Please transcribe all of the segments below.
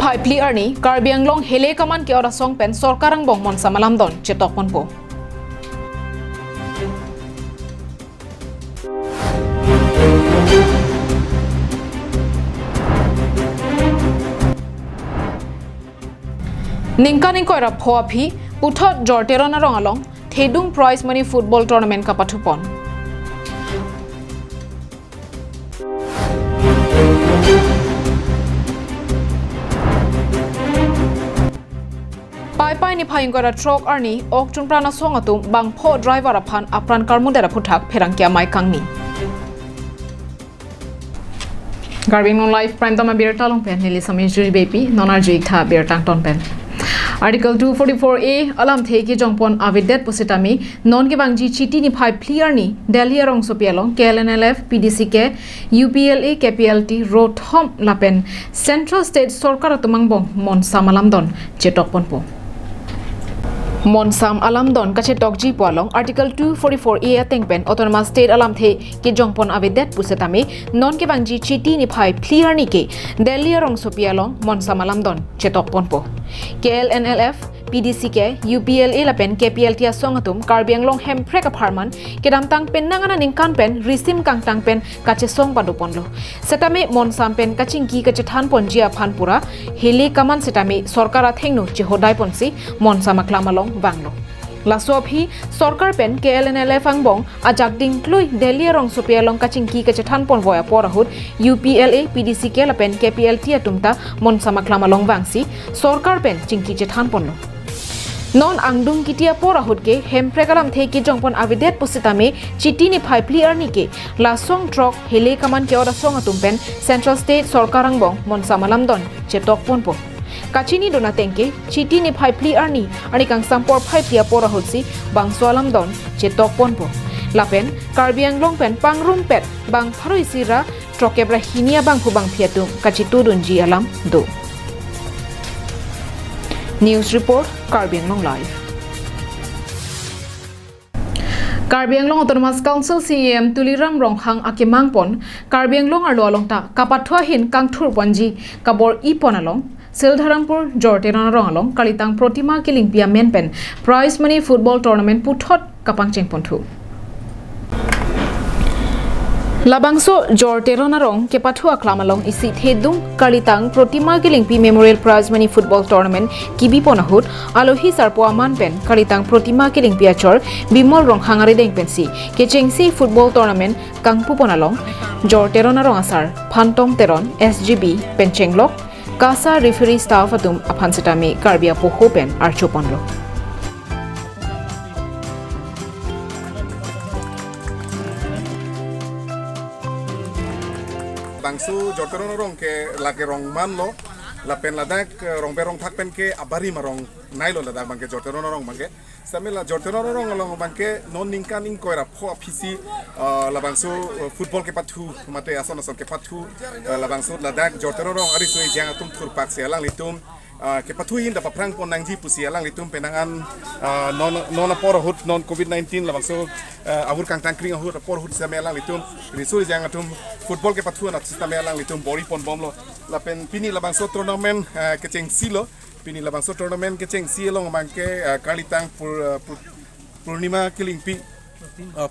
phai pli arni Karbiang long hele kaman ke ora song pen sorkarang bong mon samalam don chetok pon po Ningkaning koira phoa phi puthot jorterona rong along thedung prize money football tournament ka pathupon Pai ni phaing koira truck arni ok chungprana song atum bang pho driver aphan apran karmudera phuthak pherangkia mai kangni Garbing on live prime tama beer talong pen nili sami juri baby nonar jui tha beer tang ton pen Article 244A alam theki jongpon avidet positami non ke bangji chiti ni phai clear ni Delhi rong sopialong KLNLF PDCK UPLA KPLT road hom lapen Central State Sorkar tumangbong mon samalam don chetok ponpo Monsam alam don kache tokji poalong Article 244A atengpen autonomous state alam the ke jongpon avidet pusetami non ke bangji chiti ni phai clear ni ke Delhi rong sopialong monsam alam don chetok ponpo KLNLF PDCK UPLA lapen KPLT asongatum Karbiang long hemprek apartment kedam tang pen nangana ningkan pen risim kang tang pen kache song paduponlo setame monsam pen kachingki kache than ponjia phanpura heli kaman setame sorkara thengnu che hodai ponsi monsam aklamalong banglo Lasophi Sorkar pen KLNLF angbong ajak ding klui Delhi rong sopialong kachingki kache than pon voya porahut UPLA PDCK lapen KPLT atumta monsam aklamalong bangsi Sorkar pen chingki che than ponlo Non angdung kitia porahut ke hemprekalam theki jongpon avidet positame chiti ni phai pli arni ke lasong truck hele kaman ke ora song atumpen Central State Sorkarang bong mon samalam don chetok ponpo Kachini dona tengke chiti ni phai pli arni ani kang sampor phai plia porahut si bang soalam don chetok ponpo lapen Karbiang long pen pangrum pet bang pharoi sira trokebra hinia bang hubang phiatum kachitu dunji alam do News report Karbiang Long Live Karbiang Long Autonomous Council CEM Tuliram Ronghang Akimangpon Karbiang Long arlo alongta kapathwa hin kangthur ponji kabor ipon along Sildharampur Jorteran rong along Kalitang Protima Kilingpia menpen prize money football tournament puthot kapangcheng ponthu Labangso Jorterona rong ke pathua klamalong isi thedung Kalitang Protima Kilingpi Memorial Prize Money Football Tournament kibi ponahut alohi sarpo aman pen Kalitang Protima Kilingpi achor bimol rong hangari deng pensi ke chengsi football tournament kangpu ponalong Jorterona rong asar phantong teron SGB penchenglok kasa referee staff atum aphansitami Karbia poho pen archoponlo Bangsu jorteron rong ke lake rong man lo lapen ladak rong berong thak pen ke abari marong nailo ladak bangke jorteron rong bangke samela jorteron rong along bangke non ningkan ing koira pho phisi la bangsu football ke pathu mate ason ason ke pathu la bangsu ladak jorteron rong ari soi jang atum thur pak se alang litum ke pathu in da paprang pon nangji pusi alang litum penangan non por hut non covid-19 la bangsu awur kang tangkring awur por hut se alang litum risuri jang atum football ke pathu na sistem alang litum bori pon bomlo la pen pini la bangsu tournament ke cheng silo pini la bangsu tournament ke cheng silo mangke Kalitang Purnima Kilingpi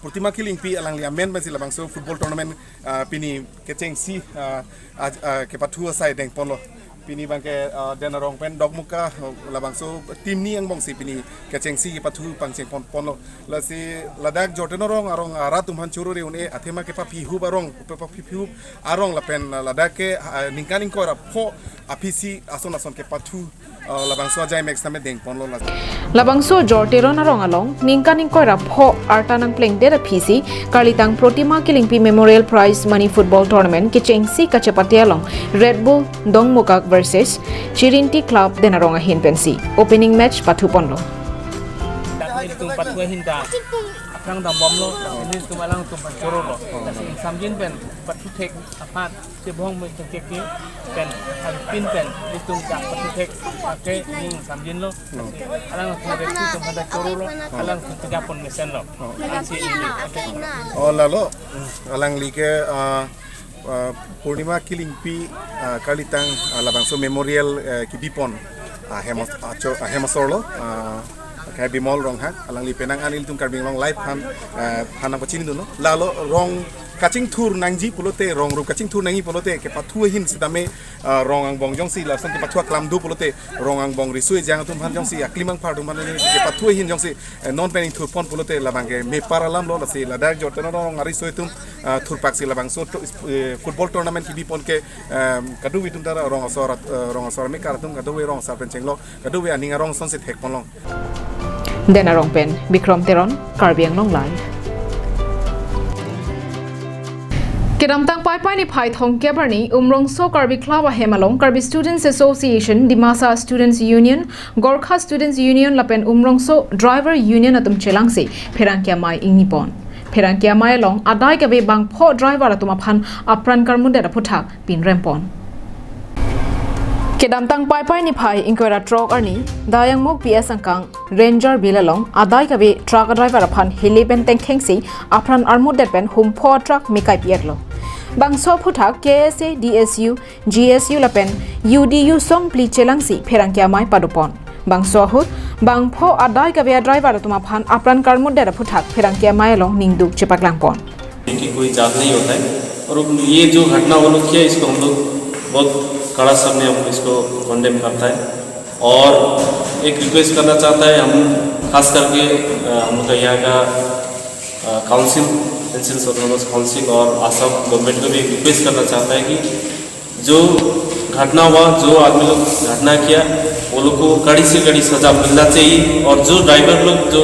Protima Kilingpi alang liamen basi la bangsu football tournament pini ke cheng si ke pathu sai deng ponlo pini bangke denarong pen dogmuka labangso tim ni ang bongsi pini kacheng si pathu pangcheng ponlo la si ladak jortenorong arong aratum hanchuru re une athema ke papi hu barong papi hu arong la pen ladak ke ningkaning ko ra pho apisi ason ason ke pathu labangso jai max tame deng ponlo Labangso Jorteron arong along ningkaning ko ra pho artanang pleng de phisi Kalitang Protima Kilingpi Memorial Prize Money Football Tournament ke chengsi kachapati along Red Bull Dongmukak versus Chirinti Club denarong ahin pensi opening match pathu ponlo tung pathu hinta akang dam bomlo ini tumalang tum pancoro lo samjin pen pathu tek apat se bong me tek pen pin pen itung tak pathu tek ake ni samjin lo alang tum tum pada coro lo alang tiga pon mesen lo asi ini oh lalo alang like Purnima Kilingpi Kalitang Labangso Memorial Kibipon Hemasorlo kaya bimol rong hak alang li penang anil tung karbing long live han pacini duno lalo rong kacing tur nangji pulote rong ru kacing tur nangi pulote ke patua hin sidame rong ang bong jongsi la san ke patua klam du pulote rong ang bong risui jang tum han jongsi aklimang par tum han ke patua hin jongsi non pening tur pon pulote labang ke me paralam lo la si la dak jorteno rong ari soi tum tur pak si labang so football tournament ki bipon ke kadu witum dara rong asor me karatum kadu we rong sa pencheng lo kadu we aninga rong son sit hek pon long Dena rong pen Bikram Teron Karbiang Long Live Kedam tang pai pai ni phai thong ke barni umrong so Karbi Club a Hemalong Karbi Students Association Dimasa Students Union Gorkha Students Union lapen umrong so Driver Union atum chelang se pherangkia mai ingnipon pherangkia mai long adai ke be bang pho driver atuma phan apran karmun da phuthak pin rempon Kedam tang pai pai ni phai inkwara truck arni dayang mok PS angkang ranger bilalong adai kabe truck driver aphan helipen teng khengsi apran armud pen hum pho truck mikai pietlo bangso phuthak KSA DSU GSU lapen UDU song pli chelangsi pherangkia mai padupon bangso hut bang pho adai kabe driver atuma phan apran karmud da phuthak pherangkia mai long ningdu chepaklangpon कि कोई जात नहीं होता है और ये जो घटना वो लोग किया इसको हम लोग बहुत कड़ा शब्द में हम इसको कंडेम करता है और एक रिक्वेस्ट करना चाहता है हम खास करके हम लोग का यहाँ का काउंसिल पेंसिल्स ऑटोनोमस काउंसिल और आसाम गवर्नमेंट को भी एक रिक्वेस्ट करना चाहता है कि जो घटना हुआ जो आदमी लोग घटना किया वो लोग को कड़ी से कड़ी सजा मिलना चाहिए और जो ड्राइवर लोग जो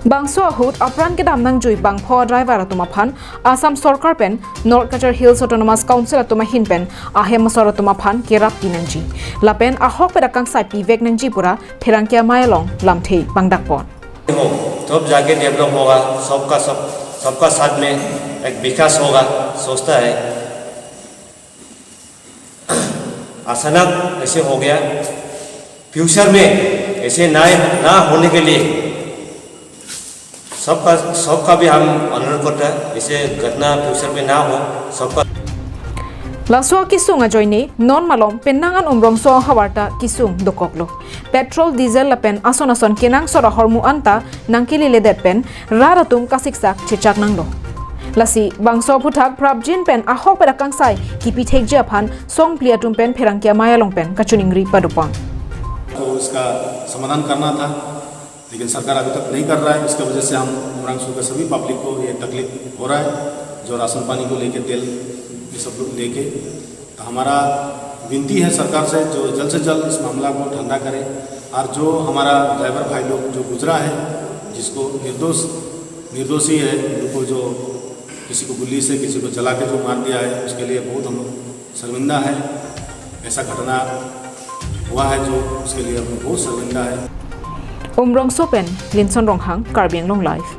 Bangso ahut apran ke damnang jui bangpho driver atuma phan Assam Sarkar pen North Kachar Hills Autonomous Council atuma hin pen ahem sor atuma phan kerap tinangji lapen ahok pedakang sai pi vek nangji pura pherangkia mailong lamthei bangdak pon तब जाके develop होगा सबका साथ में एक विकास होगा सोचता है अचानक ऐसे हो गया फ्यूचर में ऐसे ना होने के लिए सबका भी हम अनुरोध करते हैं ऐसे घटना फ्यूचर में ना हो सबका Langsua kisung ajoini non malom penangan umrong so hawarta kisung dokoklo petrol diesel lapen ason kenang sora hormu anta nangkili ledet pen raratum kasiksak chichak nanglo lasi bangso phuthak prabjin pen ahok pedakang sai kipi thekje phan song pliatum pen pherangkia mayalong pen kachuningri padupang तो इसका समाधान करना था लेकिन सरकार अभी तक नहीं कर रहा है इसकी वजह से हम उमरांगसू के सभी पब्लिक को ये तकलीफ हो रहा है जो राशन पानी को लेके तेल ये सब लोग लेके तो हमारा विनती है सरकार से जो जल्द से जल्द इस मामला को ठंडा करे और जो हमारा ड्राइवर भाई लोग जो गुजरा है जिसको निर्दोषी है उनको जो किसी को गुल्ली से किसी को जला के जो मार दिया है उसके लिए बहुत हम लोग शर्मिंदा है ऐसा घटना हुआ है जो उसके लिए हम बहुत शर्मिंदा है umrong so pen linson ronghang Karbiang Long Live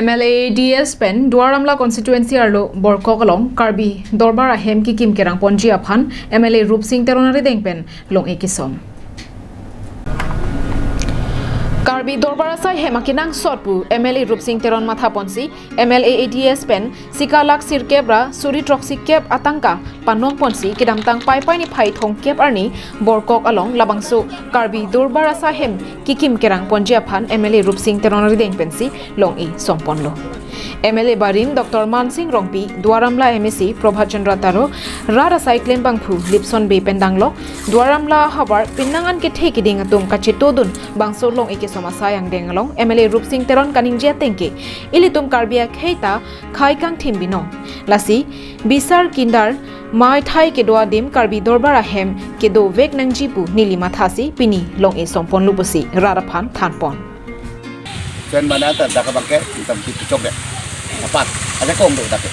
MLA DS pen Duaramla constituency arlo borkokalong Karbi Dorbar ahem ki kim kerang ponji aphan MLA Rup Singh Teronari dengpen long ekisom Karbi Dorbar asai hemakinang sotpu MLA Rup Singh Teron matha ponsi MLA ADS pen sikalak sirkebra suri troxi kep atangka panong ponsi kidamtang pai ni phai thong kep arni borkok along labangso Karbi Dorbar asai hem kikim kerang ponji aphan MLA Rup Singh Teronari dengpensi long e somponlo MLA Barin Dr. Man Singh Rongpi Duaramla MSc Prabhat Chandra Taro Rara Cyclen Bangphu Lipson Bay Pendanglo Duaramla Habar Pinangan ke theki ding atum kachitodun bangso long eke somasayang dengalong MLA Rup Singh Teron kaningja tengke ilitum Karbia Kheita Khaikang Thimbino Lasi Bisar Kindar Mai Thai Kedoa Dim Karbi Dorbar Ahem Kedo Vek Nangjipu Nilima Thasi Pini long e sompon lubusi Raraphan Thanpon Chen mana ta da ka bangke tam ti chok de apat ada kom do tapi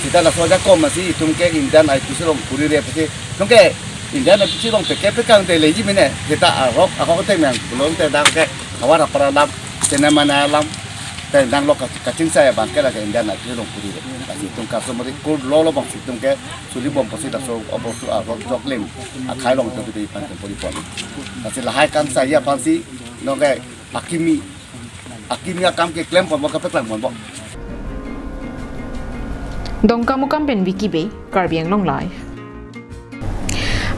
kita la soja kom masih tumke indan ai tusilong puri re pati tumke indan ai tusilong peke pekang te leji mene kita arok ako te men belum te da ke awara para lam tena mana lam te dang lok ka cing saya bangke la indan ai tusilong puri re pati tum ka so mari ko lo bang si tumke suli bom pasi da so obo su arok jok lem khai long te pan puri pon pati la hai kan saya pasi no ke akimi akhirnya kam ke klaim pon ka pe klaim pon bo Dongkamukam pen wiki be Karbiang long live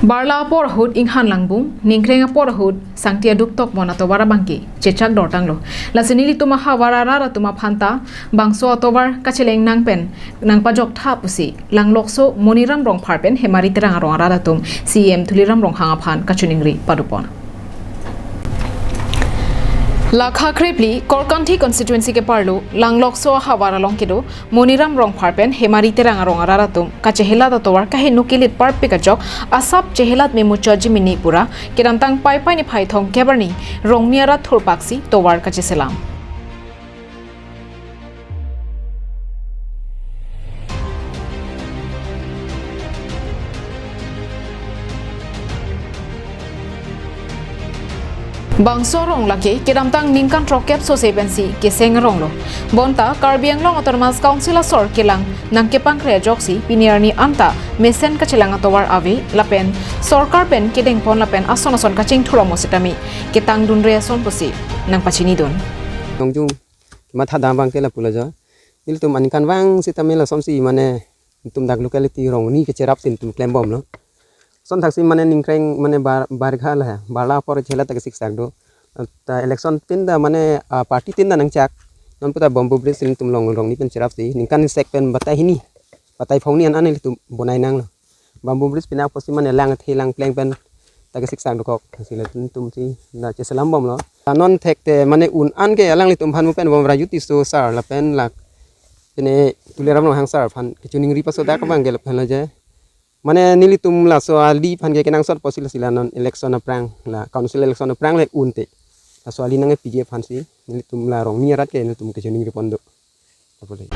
Barla porhut inghan langbum ningkrenga porhut sangtia duktok monato warabangki chechak dortanglo lasenili tuma hawarara tuma phanta bangso otobar kacheleng nangpen nangpajok tha pusi langlokso moniram rong pharpen hemari terang rong ara tum CM thuliram rong hanga phan kachuningri padupon Lakha Krepli Korkanthi constituency ke parlo langlokso hawara longkedo moniram rong pharpen hemari terang rong ara tum kachehela da towar kahe nukilit parpe kajok asap chehelat memu chojimini pura kirantang pai pai ni phai thong kebarni rongniara thurpaksi towar kacheselam Bangso rong laki kedamtang ningkan trokep so sebensi ke sengrong lo bonta Karbiang long autonomous council asor kelang nangkepang krejoksi piniarni anta mesen kachelang atowar ave lapen sorkar pen kedeng pon lapen ason kaching thuromo setami ketang dun reason posi nang pachini don nongju matha dambang ke la pulaja nil tum anikan wang sitame la somsi mane tum dak locality rong ni ke cherap tin tum claim bom lo son thaksi mane ningkreng mane bar khala hai barla por chela tak sik sak do ta election tin da mane party tin da nang chak non puta bombu bridge tin tum long ni pen cherap si ningkan sek pen batai hini batai phongni an anil tum bonai nang lo bambu bridge pina posi mane lang thilang pleng pen tak sik sak do kok sila tum si na che salam bom lo non thek te mane un an ke alang li tum phan mu pen bom rayuti so sar la pen lak pene tuleram no hang sar phan kichuning ri paso da ka bang gel phan la je Mane nili tum la so ali phan ke kenang sot posil sila non election aprang la council election aprang le unte la so ali nang pj phan si nili tum la rong ni rat ke nili tum ke joning repondo tapole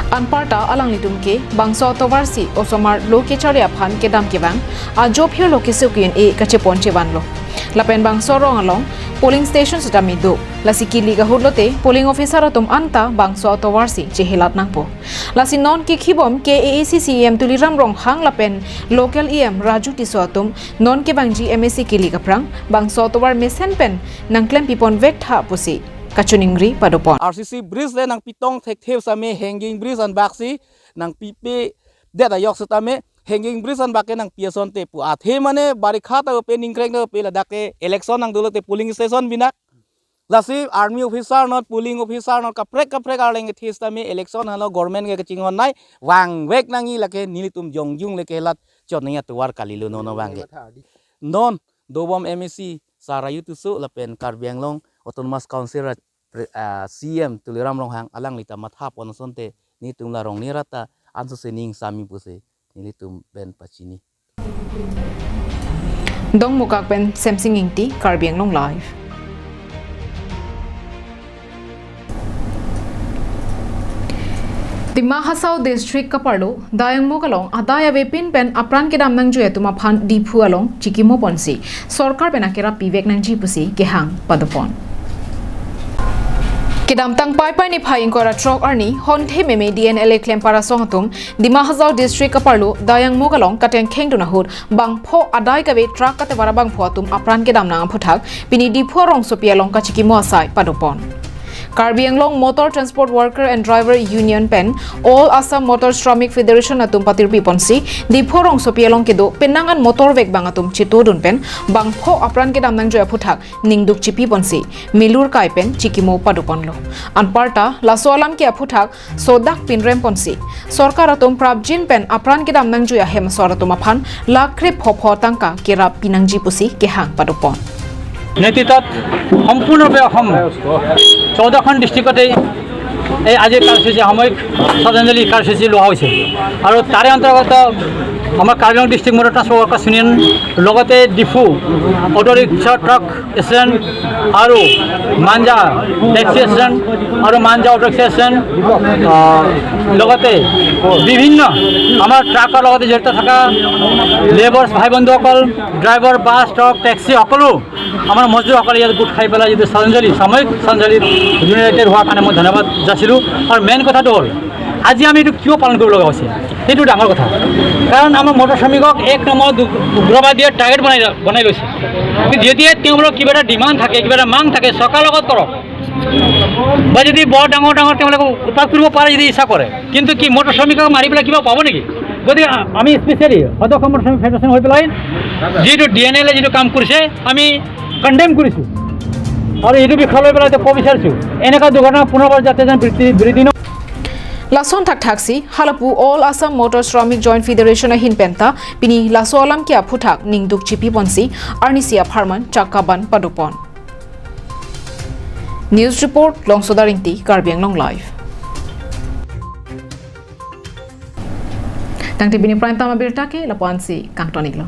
Anparta alang litum ke bangso towarsi osomar loke charia phan ke dam ke bang a job here loke sukin e kache ponche banlo lapen bangso rong along polling station sitami do lasiki liga hudlote polling officer atum anta bangso towarsi chehelat nangpo lasi non ke khibom ke AACCM tuliram rong hang lapen local em raju tisoatum non ke bangji MSC ke liga prang bangso towar mesen pen nangklem pipon vek tha pusi kachuningri padopon RCC bridge le nang pitong thek theu same hanging bridge an baksi nang pipe de da yok sutame hanging bridge an bakke nang piason te pu athe mane barikha ta pe ningkreng na pe ladake election nang dulote polling station binak lasi army officer not polling officer not kaprek arleng this tame election halo government ge chingon nai wang wek nangi lake nilitum jongjung leke lat chotnia tuwar kalilu no wange non dobom MSC sarayu tusu lapen Karbiang long autonomous council CM tuliram rong hang alang lita matha pon sonte ni tumla rong ni rata anso sening sami puse ni tum ben pachini dong mukak pen semsing ingti Karbiang long live Tima Hasau district kaparlo dayang mo kalong adaya vepin pen apran ke dam nang joya tuma phan diphu along chikimo ponsi sarkar pen akera pivek nang jipusi ke hang padopon Kedam tang pai pai ni phai ingkora trok arni honthe meme DNLA claim para sohatum Dima Hasau district kaparlo dayang mo kalong kateng kheng duna hur bang pho adai ka ve truck kate wara bang pho tum apran ke dam nang phuthak pini diphu rong sopia long ka chikimo asai padopon Karbiang long Motor Transport Worker and Driver Union Pen All Assam Motor Shramik Federation atum patir piponsi diphorong sopialong kedo penangan motor vek bang atum chitodun pen bangpho apran ke damnang joya phuthak ningduk chipi ponsi milur kai pen chikimo paduponlo anparta lasoalam ke phuthak sodak pinrem ponsi sarkar atum prabjin pen apran ke damnang joya hem soratum aphan lakre phopho tangka kera pinangji pusi ke hang padupon নেতৃত্বত সম্পূৰ্ণৰূপে অসম 14খন ডিষ্ট্ৰিক্টতে এই আজিৰ কাৰ্যসূচী সাময়িক শ্ৰদ্ধাঞ্জলি কাৰ্যসূচী লোৱা হৈছে আৰু তাৰে অন্তৰ্গত আমাৰ কাৰ্বি আংলং ডিষ্ট্ৰিক্ট মটৰ ট্ৰান্সপৰ্ট ৱৰ্কাৰ্ছ ইউনিয়ন লগতে Diphu auto rickshaw truck stand আৰু মাঞ্জা টেক্সি ষ্টেণ্ড আৰু মাঞ্জা অটো ৰিক্সা ষ্টেণ্ড লগতে বিভিন্ন আমাৰ ট্ৰাকৰ লগতে জড়িত থকা লেবাৰ্ছ ভাই বন্ধুসকল ড্ৰাইভাৰ বাছ ট্ৰাক টেক্সি সকলো আমাৰ মজদুৰসকলে ইয়াত গোট খাই পেলাই যিটো শ্ৰদ্ধাঞ্জলি সাময়িক শ্ৰদ্ধাঞ্জলি ইউনাইটেড হোৱাৰ কাৰণে মই ধন্যবাদ যাচিলোঁ আৰু মেইন কথাটো হ'ল আজি আমি এইটো কিয় পালন কৰিব লগা হৈছে সেইটো ডাঙৰ কথা কাৰণ আমাৰ মটৰ শ্ৰমিকক এক নম্বৰ উগ্ৰবাদীয়ে টাৰ্গেট বনাই লৈছে যেতিয়াই তেওঁলোকৰ কিবা এটা ডিমাণ্ড থাকে কিবা এটা মাং থাকে চৰকাৰৰ লগত কৰক বা যদি বৰ ডাঙৰ ডাঙৰ তেওঁলোকে উৎপাদ কৰিব পাৰে যদি ইচ্ছা কৰে কিন্তু কি মটৰ শ্ৰমিকক মাৰি পেলাই কিবা পাব নেকি গতিকে আমি স্পেচিয়েলি সদস্য মটৰ শ্ৰমিক ফেডাৰেশ্যন হৈ পেলাই যিটো DNL যিটো কাম কৰিছে আমি কণ্ডেম কৰিছোঁ আৰু এইটো বিষয় লৈ পেলাই ক'ব বিচাৰিছোঁ এনেকুৱা দুৰ্ঘটনা পুনৰবাৰ যাতে যেন বৃদ্ধি নহয় Lason tak taksi halapu All Assam Motor Shramik Joint Federation hin penta pini laso alam kia phutak ningduk chipi ponsi arnisia pharman chakaban padupon. News report Longsodaringti Karbiang Long Live. Tangti bini prime time berita ke lapuan si kangtonik lo.